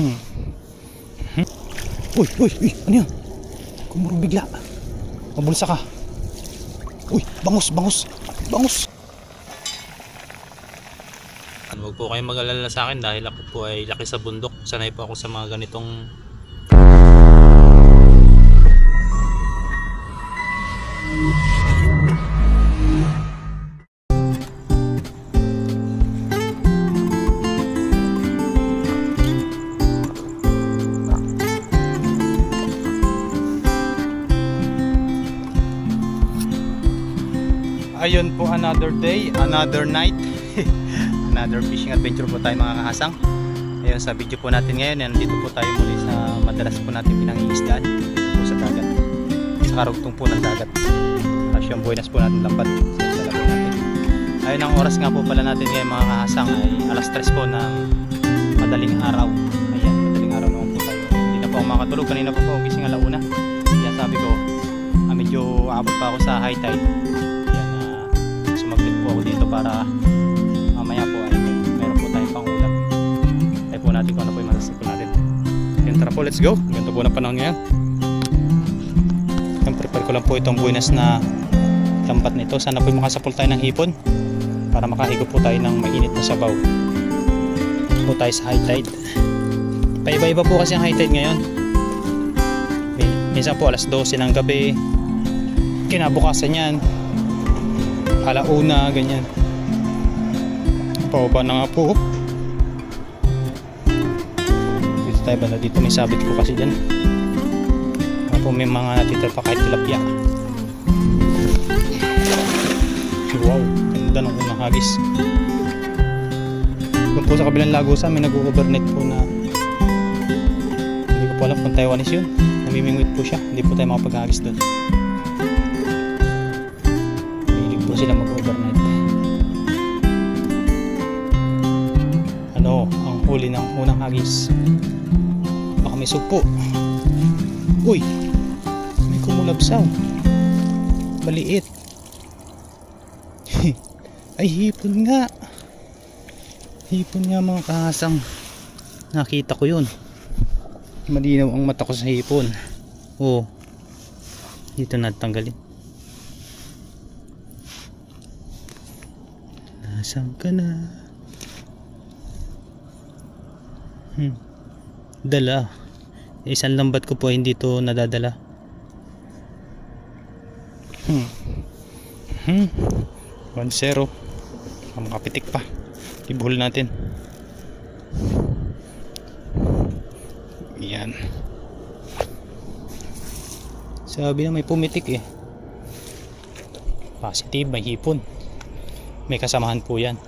Hmm. Uy, uy, uy, ano yan? Kumurong bigla. Mabulsa ka. Uy, bangus, bangus, bangus. Huwag po kayong mag-alala sa akin dahil ako po ay laki sa bundok. Sanay po ako sa mga ganitong Ayun po, another day, another night. Another fishing adventure po tayo mga kahasang. Ayun, sa video po natin ngayon, nandito po tayo muli sa madalas po natin pinangingisdaan dito po sa dagat, sa karugtong po ng dagat. Yung buenas po natin lambat sa dala po natin. Ayun, ang oras nga po pala natin ngayon mga kahasang ay alas 3 po ng madaling araw. Ayan, madaling araw naman po tayo. Hindi na po ako makatulog, kanina po ako gising alauna. Kaya sabi ko, medyo aabot pa ako sa high tide. Sumaglit po ako dito para mamaya po ay meron po tayong pangulam. Ay po natin kung ano po yung masasipon natin. Yan, tara po, let's go. Ganito po na panahon ngayon. Prepare ko lang po itong buenas na lambat nito. Sana po makasapol tayo ng hipon para makahigop po tayo ng mainit na sabaw po tayo sa high tide. Paiba-iba po kasi ang high tide ngayon. Minsan po alas 12 ng gabi, kinabukasan yan alauna, ganyan. Pababa na nga po. Dito tayo banda, dito may sabit ko kasi dyan. Po may mga natitira pa kahit tilapia. Wow, ganda ng unang hagis. Doon po sa kabilang lagusan may nag-overnight po na hindi ko po alam kung Taiwanese yun. Namimingwit po siya, hindi po tayo makapaghagis doon. Sila mag-overnight. Ano ang huli ng unang hagis? Baka may sugpo. Uy, may kumulabsaw. Maliit. Ay, hipon nga. Hipon nga mga kahasang. Nakita ko yun. Malinaw ang mata ko sa hipon. Oh, dito natanggalin. Nasaan ka na? Dala. Isang lambat ko po hindi to nadadala. 1-0. Makapitik pa. Ibuhol natin. Yan. Sabi na may pumitik eh. Positive, may hipon. May kasamahan po yan,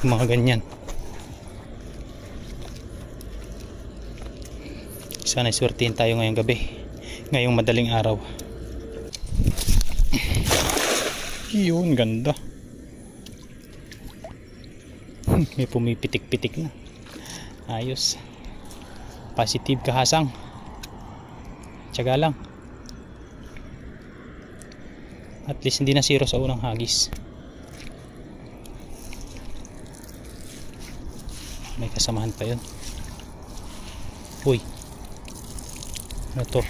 mga ganyan. Sana iswertihin tayo ngayong gabi, ngayong madaling araw. Yun, ganda. May pumipitik-pitik na. Ayos. Positive kahasang. Tiyaga lang. At least hindi na zero sa unang hagis. May kasamahan pa yun. Uy, ano to?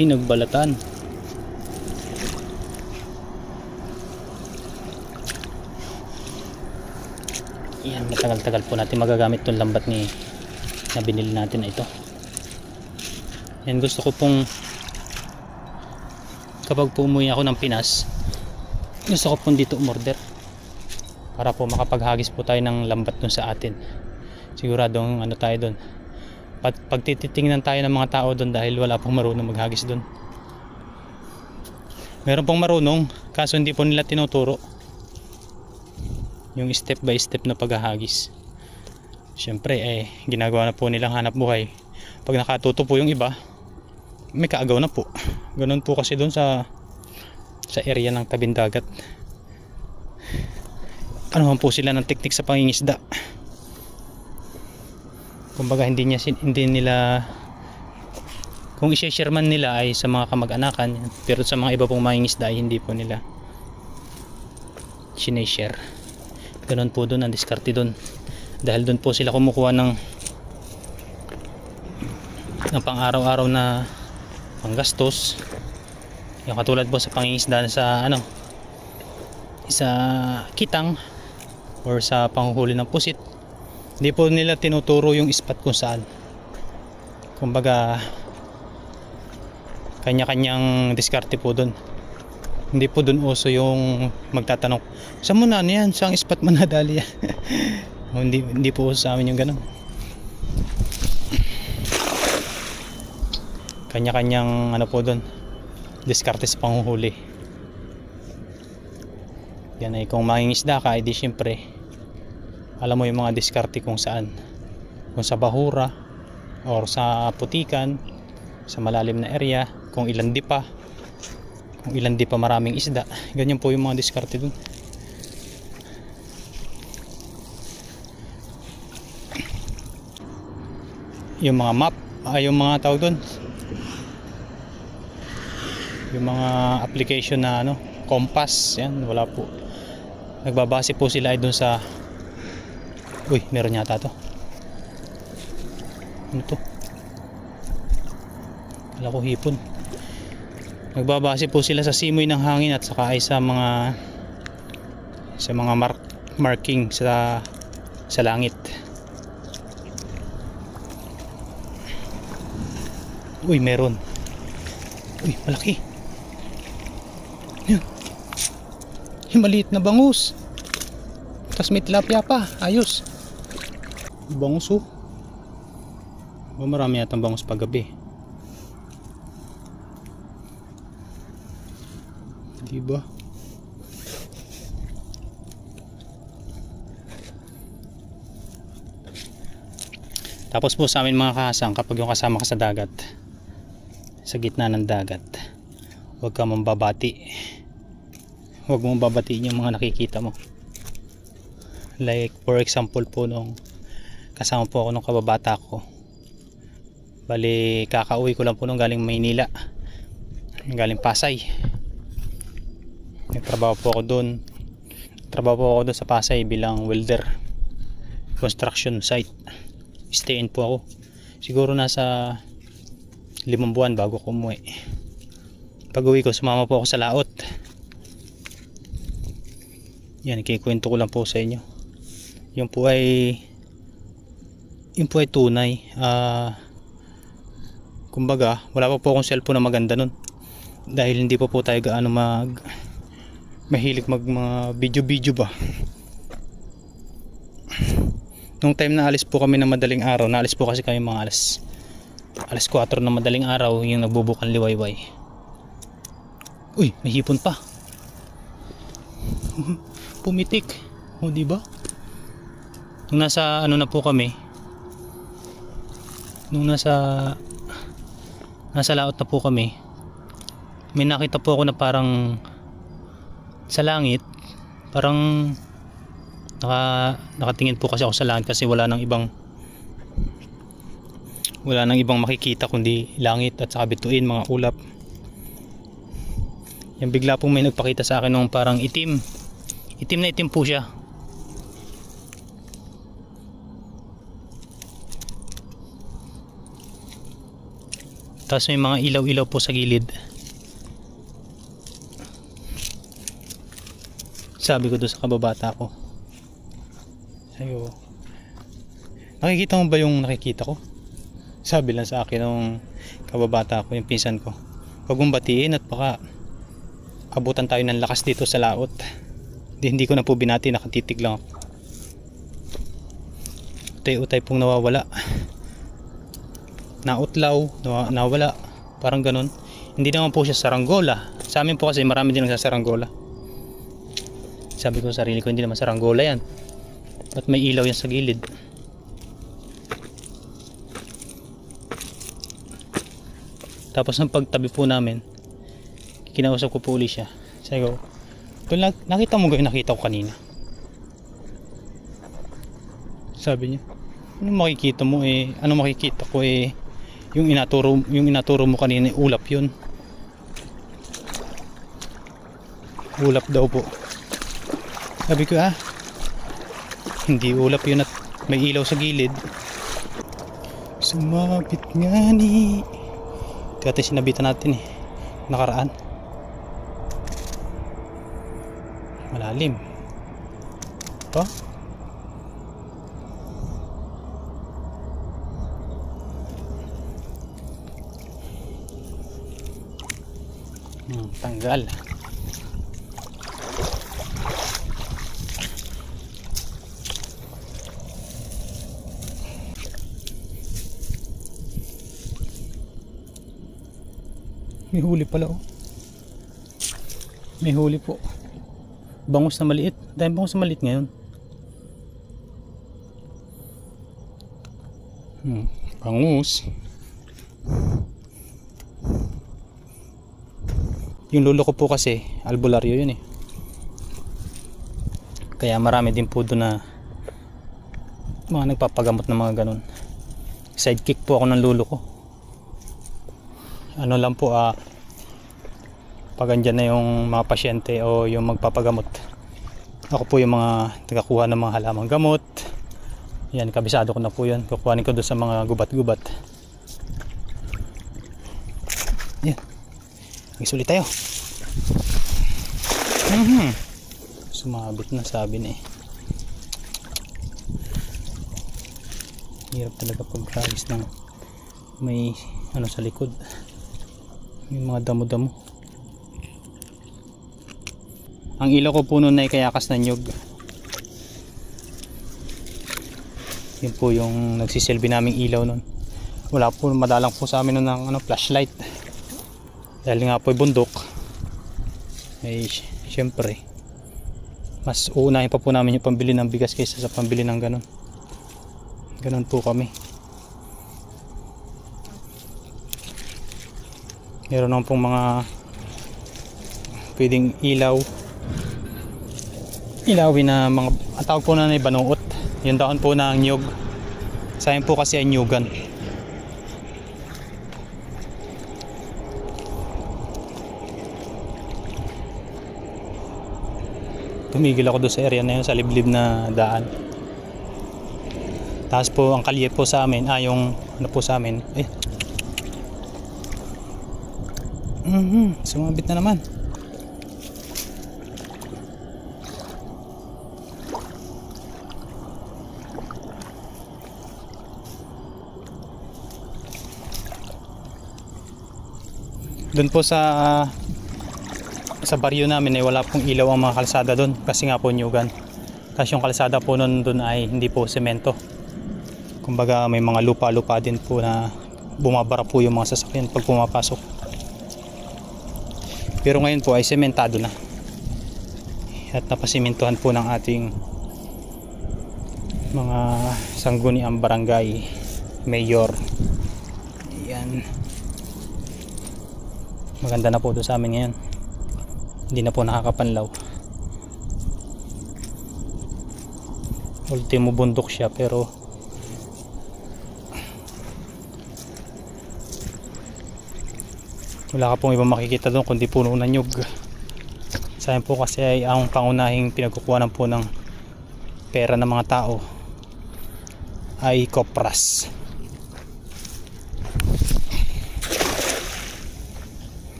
Pinagbalatan. Yan, matagal-tagal po natin magagamit itong lambat na binili natin na ito. Yan, gusto ko pong kapag po umuwi ako ng Pinas, gusto ko pong dito umorder para po makapaghagis po tayo ng lambat dun sa atin. Siguradong ano tayo dun, pagtitingnan tayo ng mga tao dun dahil wala pong marunong maghagis dun. Meron pong marunong kaso hindi po nila tinuturo yung step by step na paghahagis. Siyempre ginagawa na po nilang hanap buhay. Pag nakatuto po yung iba, may kaagaw na po. Ganun po kasi doon sa area ng tabing dagat. Ano man po sila ng teknik sa pangingisda. Kumbaga hindi nila, kung i-share man nila ay sa mga kamag-anakan, pero sa mga iba pong mangingisda ay hindi po nila sineshare. Ganun po doon ang diskarte doon, dahil doon po sila kumukuha ng pang araw-araw na panggastos. Yung katulad po sa pangingisda sa ano, sa kitang or sa panghuhuli ng pusit, hindi po nila tinuturo yung spot kung saan. Kumbaga kanya-kanyang diskarte po doon. Hindi po doon uso yung magtatanong, saan mo na ano yan, saan spot mo nadali yan. hindi po uso sa amin yung ganun. Kanya-kanyang ano po doon, diskarte sa panghuhuli. Yan ay kung mangingisda ka, edi syempre alam mo yung mga diskarte kung saan, kung sa bahura or sa putikan, sa malalim na area, kung ilan di pa maraming isda. Ganyan po yung mga diskarte dun. Yung mga map, yung mga tawag dun, yung mga application na ano, compass, yan, wala po. Nagbabase po sila ay dun sa, uy, meron yata to. Ano to? Kala ko hipon. Nagbabase po sila sa simoy ng hangin at saka ay sa mga marking sa langit. Uy, meron. Uy, malaki. Yan. Yung maliit na bangus. Tapos may tilapia pa. Ayos. Bangus oh. Marami yatang bangus paggabi. Diba? Tapos po sa amin mga kahasang, kapag yung kasama ka sa dagat, sa gitna ng dagat, huwag ka mambabati. Huwag mong babatiin yung mga nakikita mo. Like for example po, nung kasama po ako nung kababata ko, bali kakauwi ko lang po nung galing Maynila, galing Pasay. Nagtrabaho po ako doon sa Pasay bilang welder, construction site. Stay in po ako, siguro nasa 5 buwan bago ko umuwi. Pag uwi ko, sumama po ako sa laot. Yan, ikikwento ko lang po sa inyo. Yun po ay tunay. Kumbaga wala pa po akong cellphone na maganda nun, dahil hindi po tayo gaano mahilig mga video ba. Nung time na alis po kami ng madaling araw, naalis po kasi kami mga alas 4 ng madaling araw, yung nagbubukan liwayway. Uy, may hipon pa. Pumitik. O, diba? Nung nasa ano na po kami, nung nasa laot na po kami, may nakita po ako na parang sa langit, parang nakatingin po kasi ako sa langit, kasi wala nang ibang makikita kundi langit at saka bituin, mga ulap. Yan, bigla pong may nagpakita sa akin ng parang itim na itim po siya. Tapos may mga ilaw-ilaw po sa gilid. Sabi ko doon sa kababata ko, sayo, nakikita mo ba yung nakikita ko? Sabi lang sa akin ng kababata ko, yung pinsan ko, huwag mong batiin at baka abutan tayo ng lakas dito sa laot. Hindi ko na po binati, nakatitig lang ako. Utay-utay pong nawawala, nautlaw, nawala, parang ganun. Hindi naman po siya saranggola. Sa amin po kasi marami din nagsasaranggola. Sabi ko sa sarili ko, hindi naman saranggola yan, at may ilaw yan sa gilid. Tapos ng pagtabi po namin, kinausap ko po ulit siya. Sabi ko, nakita mo ba yung nakita ko kanina? Sabi niya, ano makikita mo ano makikita ko yung inaturo mo kanina, ulap yun. Ulap daw po. Sabi ko hindi ulap yun at may ilaw sa gilid. Sumabit nga ni. Kaya sinabitan natin nakaraan. Malalim. Ito. Tanggal. May huli pala May huli po. Bangus na maliit. Dahil bangus na maliit ngayon. Bangus. Yung lulo ko po kasi albularyo yun Kaya marami din po doon na mga nagpapagamot ng mga ganun. Sidekick po ako ng lulo ko. Ano lang po pag andyan na yung mga pasyente o yung magpapagamot, ako po yung mga tagakuha ng mga halamang gamot. Yan, kabisado ko na po yan. Kukuhanin ko doon sa mga gubat-gubat. Yan, magsulit tayo. Sumabit na, sabi na hirap talaga pag-hagis ng may sa likod, yung mga damo-damo. Ang ilaw ko po noon ay kayakas na nyug. Yun po yung nagsisilbi naming ilaw noon. Wala po, madalang po sa amin noon ng flashlight. Dahil nga po bundok. Syempre mas uunahin pa po namin yung pambili ng bigas kaysa sa pambili ng ganun po kami. Meron naman pong mga pwedeng ilawin na mga tawag po na banuot. Yung dahon po ng nyug. Sa akin po kasi ay nyugan. Tumigil ako doon sa area na yun, sa liblib na daan. Tapos po ang kalye po sa amin, yung po sa amin, sumabit na naman. Doon po sa baryo namin wala pong ilaw ang mga kalsada doon kasi nga po nyugan. Tapos yung kalsada po noon doon ay hindi po semento. Kumbaga may mga lupa-lupa din po na bumabara po yung mga sasakyan pag pumapasok. Pero ngayon po ay sementado na. At napasimentohan po ng ating mga sangguniang barangay mayor. Yan. Maganda na po doon sa amin ngayon. Hindi na po nakakapanlaw. Ultimo bundok siya pero wala ka pong ibang makikita doon kundi puno ng nyug. Sa akin po kasi ay ang pangunahing pinagkukuhanan po ng pera ng mga tao ay kopras.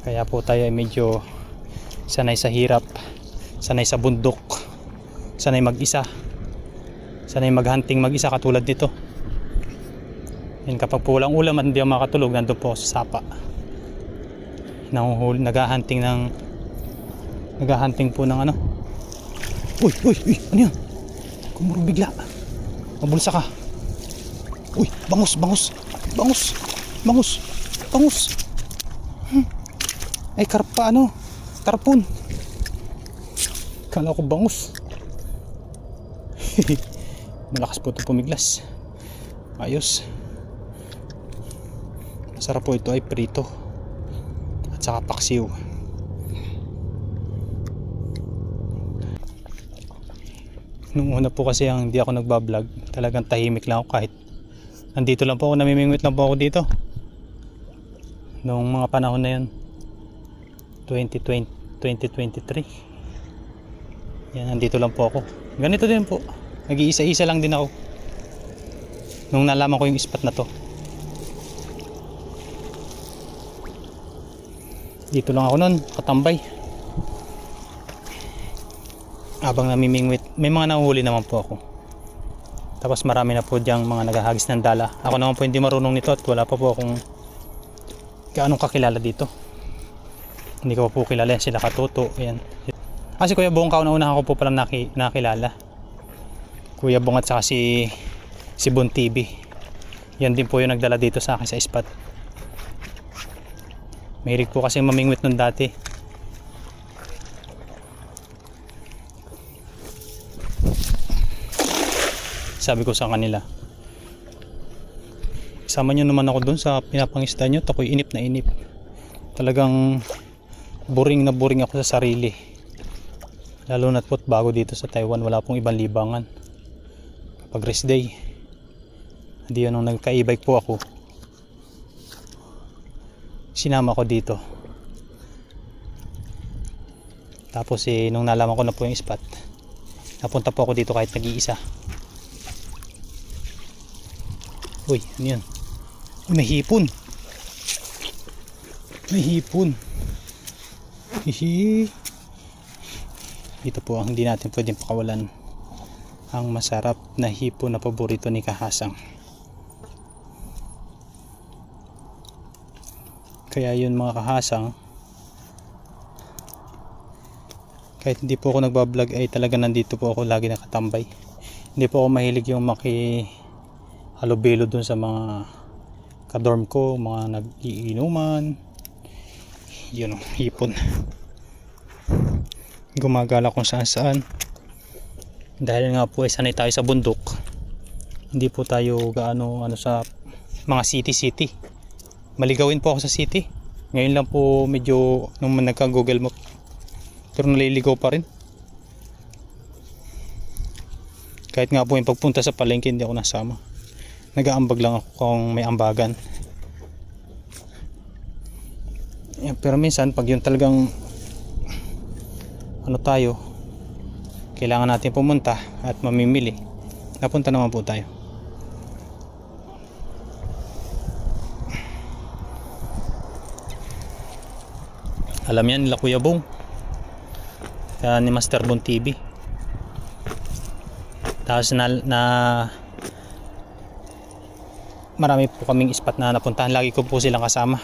Kaya po tayo ay medyo sanay sa hirap, sanay sa bundok, sanay mag-isa, sanay maghunting mag-isa katulad nito. Yan, kapag po walang ulam at hindi ako makatulog, nandun po sa sapa. Naghahunting po ng Uy, ano yan? Kumurong bigla. Mabulsa ka. Uy, bangus. Ay, karpa tarpon. Kala ko bangus. Malakas po ito pumiglas. Ayos. Masarap po ito ay prito at saka paksiw. Nung una po kasi hindi ako nagbablog, talagang tahimik lang ako kahit nandito lang po ako, namimingwit lang po ako dito. Noong mga panahon na yun, 2023. Yan, nandito lang po ako. Ganito din po. Nag-iisa-isa lang din ako. Nung nalaman ko yung spot na to. Dito lang ako nun, katambay. Habang namimingwit, may mga nahuhuli naman po ako. Tapos marami na po diyang mga naghahagis ng dala. Ako naman po hindi marunong nito at wala pa po akong gaanong kakilala dito. Hindi ko po kilala yan, sila Katuto. Ayan. Kasi Kuya Bong, kauna-una ako po palang nakilala. Kuya Bong at saka si Bon TV. Yan din po yung nagdala dito sa akin sa spot. Mahilig po kasi mamingwit nun dati. Sabi ko sa kanila, sama nyo naman ako dun sa pinapangisda nyo. Ako'y inip na inip. Talagang boring na boring ako sa sarili. Lalo na't po bago dito sa Taiwan, wala pong ibang libangan. Kapag rest day, hindi yun nung nagka-e-bike po ako, sinama ko dito. Tapos nung nalaman ko na po yung spot, napunta po ako dito kahit nag-iisa. Uy, ano yan? May hipon. May hipon. Hihi. Ito po ang hindi natin pwedeng pakawalan, ang masarap na hipon na paborito ni Kahasang. Kaya yun mga Kahasang, kahit hindi po ako nagbablog ay talaga nandito po ako lagi nakatambay. Hindi po ako mahilig yung halubilo dun sa mga kadorm ko, mga nag-iinuman. Yun, hipon. Gumagala kung saan saan. Dahil nga po ay sanay tayo sa bundok, hindi po tayo gaano sa mga city. Maligawin po ako sa city. Ngayon lang po medyo nung nagka Google Map, pero naliligaw pa rin. Kahit nga po yung pagpunta sa palengke hindi ako nasama. Nag-aambag lang ako kung may ambagan. Yan, pero minsan pag yun talagang tayo, kailangan natin pumunta at mamimili, napunta naman po tayo. Alam yan nila Kuya Bong, ni Master Bon TV. Tapos marami po kaming spot na napuntahan, lagi ko po silang kasama.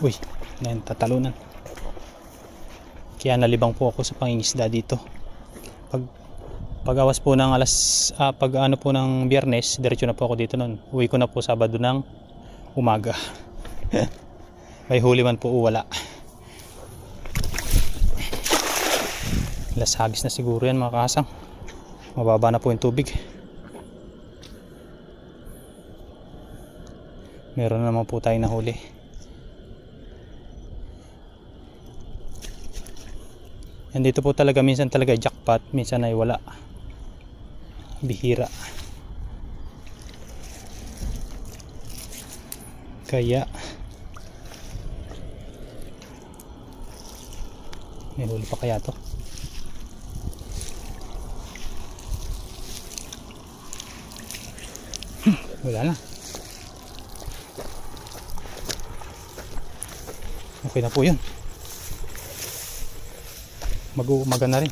Uy, tatalunan. Kaya nalibang po ako sa pangingisda dito. Pag awas po ng ng Biyernes, diretso na po ako dito noon. Uwi ko na po Sabado ng umaga. May huli man po o wala. Las hagis na siguro yan mga Kahasang. Mababa na po yung tubig. Meron na naman po tayong nahuli. Yan dito po talaga, minsan talaga jackpot, minsan ay wala. Bihira. Kaya may huli pa kaya to? Wala na. Okay na po yun. Mag-uumaga na rin.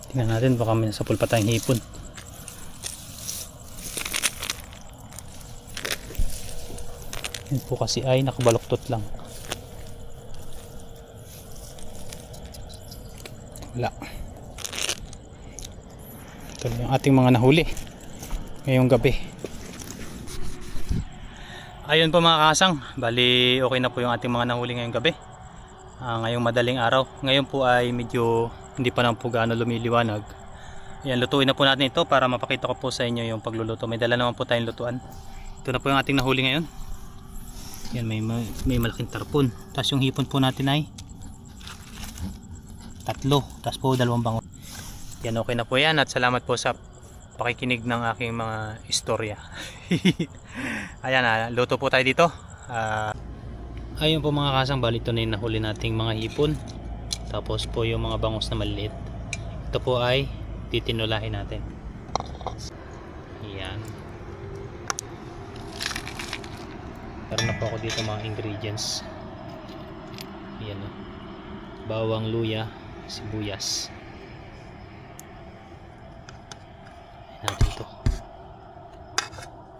Tingnan natin, baka may nasapul pa tayong hipon. Yan po kasi ay nakabaluktot lang. Wala. Ito yung ating mga nahuli ngayong gabi. Ayun po mga Kahasang, bali okay na po yung ating mga nahuli ngayong gabi. Ngayong madaling araw. Ngayon po ay medyo hindi pa naman po gaano lumiliwanag. Ayan, lutuin na po natin ito para mapakita ko po sa inyo yung pagluluto. May dala naman po tayong lutuan. Ito na po yung ating nahuli ngayon. Yan, may malaking tarpon. Tapos yung hipon po natin ay 3. Tapos po 2 bango. Yan, okay na po yan. At salamat po sa pakikinig ng aking mga istorya. Ayan, luto po tayo dito. Ayun po mga kasang, bali ito na yung nahuli nating mga hipon. Tapos po yung mga bangus na maliit. Ito po ay titinulahin natin. Yan. Meron na po ako dito mga ingredients. Yan o. Bawang, luya, sibuyas. Ayan natin ito.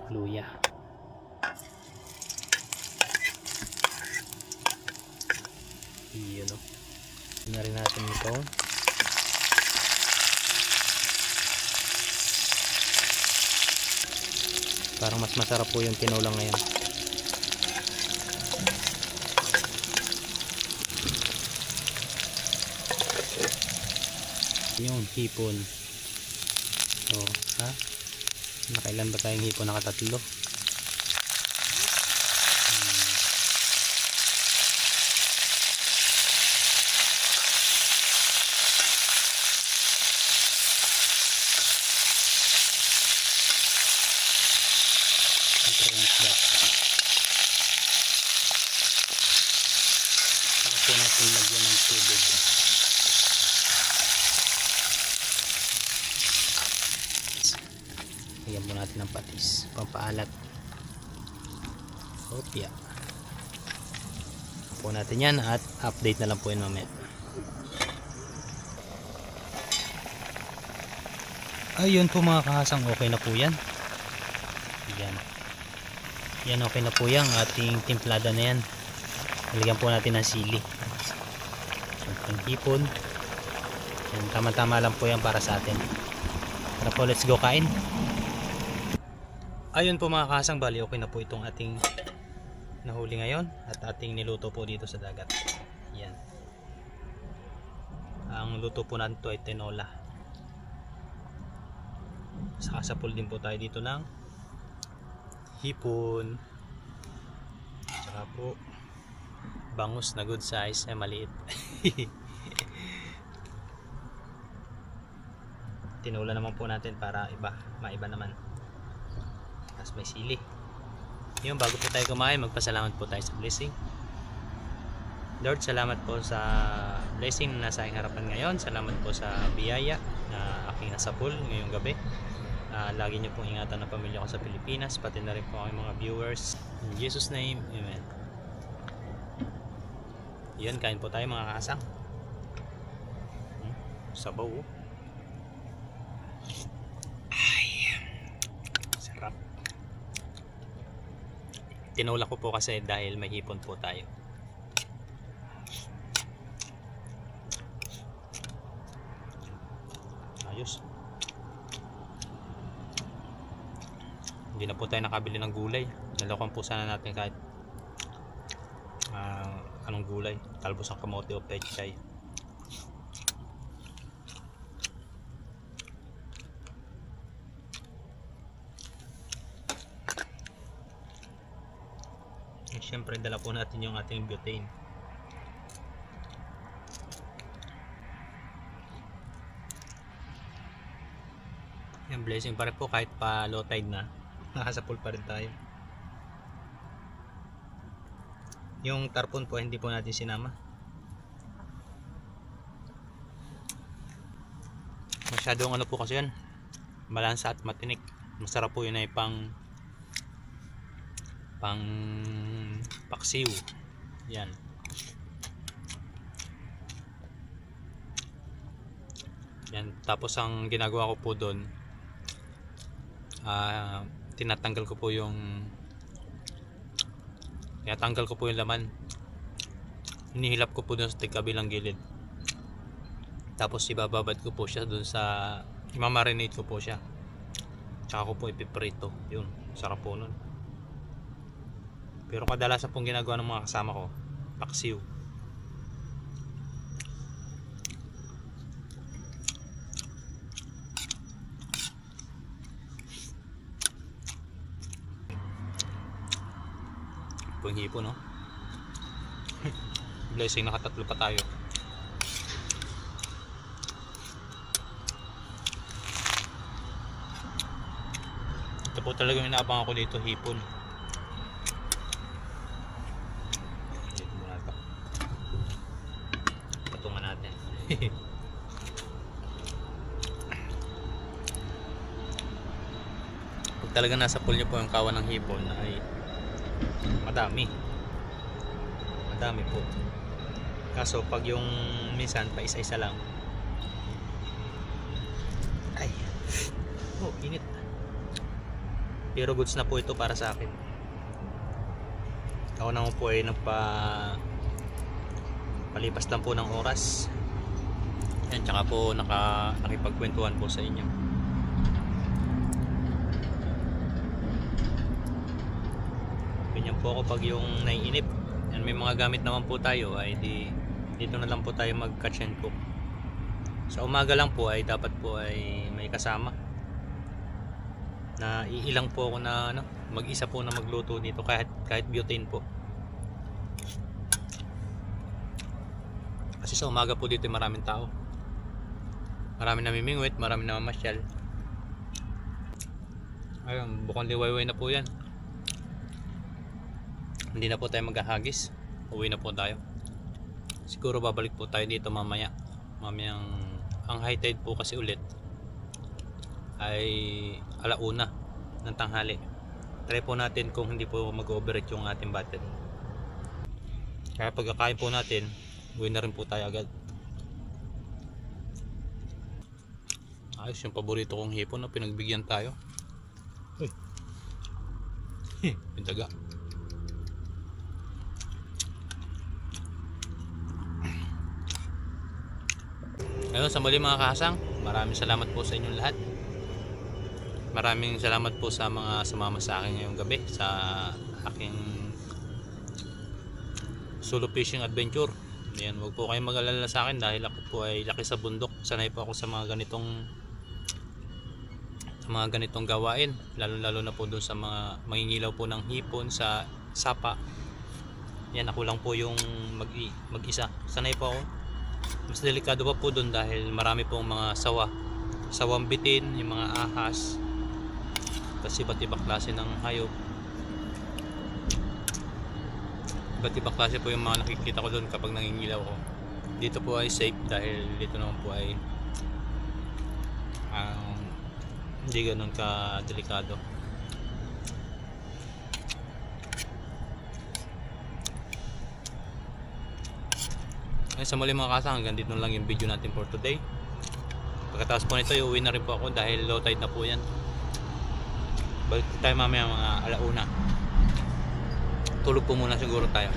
Luya. Yan o. Na rin natin ito. Parang mas masarap po yung tinulang ngayon. Yung hipon. So, ha? Nakailan ba tayong hipon? Nakatatlo. Ito natin lagyan ng tubig. Lagyan po natin ng patis, pampaalat. Opya. Po natin yan at update na lang po yun mamaya. Ayun po mga kahasang, okay na po yan. Yan okay na po yan. Ating timplada na yan. Lagyan po natin ng sili. Ang hipon. Yan, tama-tama lang po yan para sa atin. Tara po, let's go kain. Ayun po mga kasang, bali okay na po itong ating nahuli ngayon at ating niluto po dito sa dagat. Yan. Ang luto po natin ito ay tinola. Sakasapol din po tayo dito ng hipon. Tsaka po bangus na good size, maliit. Tinula naman po natin para maiba naman. Tapos may sili. Yun, bago po tayo kumain, magpasalamat po tayo sa blessing. Lord, salamat po sa blessing na nasa aking harapan ngayon. Salamat po sa biyaya na aking nasapul ngayong gabi. Lagi niyo pong ingatan ang pamilya ko sa Pilipinas, pati na rin po ang mga viewers. In Jesus' name, Amen. Yan, kain po tayo mga kasang. Sabaw. Ay, sarap. Tinula ko po kasi dahil may hipon po tayo. Ayos. Hindi na po tayo nakabili ng gulay. Nalakuan po sana natin kahit anong gulay, talbos ng kamote o pechay. At syempre dala po natin yung ating butane. Yung blessing pa rin po kahit pa low tide na, nakasapul pa rin tayo. Yung tarpon po hindi po natin sinama. Masyadong ano po kasi yan, malansa at matinik. Masarap po yun ay pang paksiw. Yan. Yan, tapos ang ginagawa ko po doon, tinatanggal ko po yung laman. Hinihilap ko po doon sa tigkabilang gilid. Tapos ibababad ko po siya doon sa, imamarinate ko po siya. Tsaka ko po ipiprito. Yun, sarap po nun. Pero kadalasan pong ginagawa ng mga kasama ko, paksiw. Pong hipon, no? Blessing, nakatatlo pa tayo. Ito po talaga yung inaabang ako dito, hipon. Pag talaga nasa pool nyo po yung kawan ng hipon ay madami po. Kaso pag yung minsan pa isa-isa lang, ay, oh, init. Pero goods na po ito para sa akin. Ako naman po ay palipas lang po ng oras. Yan, tsaka po nakipagkwentuhan po sa inyo. Ganyan po ako pag yung naiinip. Yan, may mga gamit naman po tayo ay dito na lang po tayo mag catch and cook. Sa umaga lang po ay dapat po ay may kasama. Na iilang po ako na mag-isa po na magluto dito kahit butane po. Kasi sa umaga po dito maraming tao. Maraming namimingwit, maraming namamasyal. Ayun, bukang liwayway na po yan. Hindi na po tayo maghahagis. Uwi na po tayo. Siguro babalik po tayo dito mamaya. Mamayang ang high tide po kasi ulit ay 1:00 ng tanghali. Try po natin kung hindi po mag-overheat yung ating battery. Kaya pagkakain po natin, uwi na rin po tayo agad. Ayos yung paborito kong hipon na pinagbigyan tayo. Uy. Yung daga. Ayun, sa muli mga kahasang, maraming salamat po sa inyong lahat. Maraming salamat po sa mga sumama sa akin ngayong gabi sa aking solo fishing adventure. Ayan, huwag po kayong mag-alala sa akin dahil ako po ay laki sa bundok. Sanay po ako sa mga ganitong gawain, lalo na po doon sa mga mangingilaw po ng hipon sa sapa. Yan, ako lang po yung mag-isa. Sanay po ako. Mas delikado pa po doon dahil marami pong mga sawang bitin, yung mga ahas, kasi iba't ibang klase ng hayop. Iba't ibang klase po yung mga nakikita ko doon kapag nangingilaw ko. Dito po ay safe dahil dito naman po ay hindi ganun ka delikado. Ay, sa muli mga kasang, hanggang dito lang yung video natin for today. Pagkatapos po nito, uuwi na rin po ako dahil low tide na po yan. Balik tayo mamaya mga 1:00. Tulog po muna siguro tayo.